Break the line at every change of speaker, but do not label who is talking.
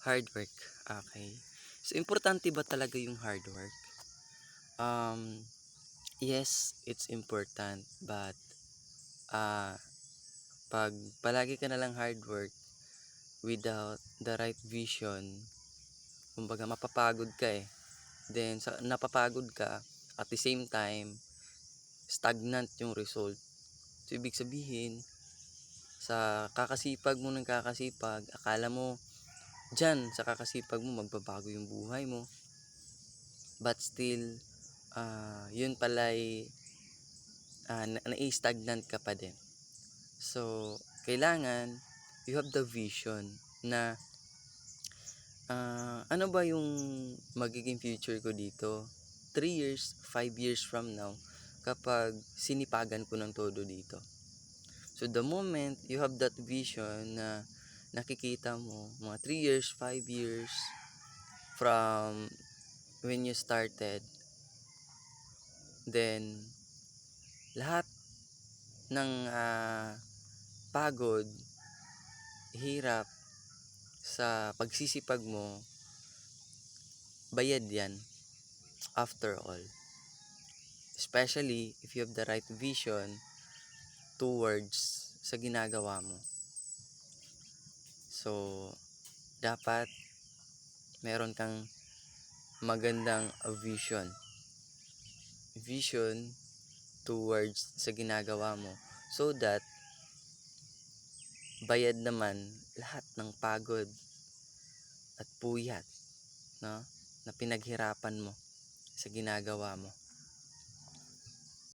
Hard work, okay. So, importante ba talaga yung hard work? Um, yes, it's important, but, ah, 'pag palagi ka nalang hard work without the right vision, kumbaga mapapagod ka, eh. Then sa napapagod ka, at the same time, stagnant yung result. So, ibig sabihin, sa kakasipag mo ng kakasipag, akala mo diyan sa kakasipag mo magbabago yung buhay mo, but still, yun pala'y, nai-stagnant ka pa din. So, kailangan you have the vision na, ano ba yung magiging future ko dito 3 years, 5 years from now kapag sinipagan ko ng todo dito. So, the moment you have that vision na nakikita mo mga 3 years, 5 years from when you started, then lahat ng, pagod, hirap sa pagsisipag mo, bayad yan after all. Especially if you have the right vision towards sa ginagawa mo. So, dapat meron kang magandang vision. Vision towards sa ginagawa mo. So that, bayad naman lahat ng pagod at puyat, no, na pinaghirapan mo sa ginagawa mo.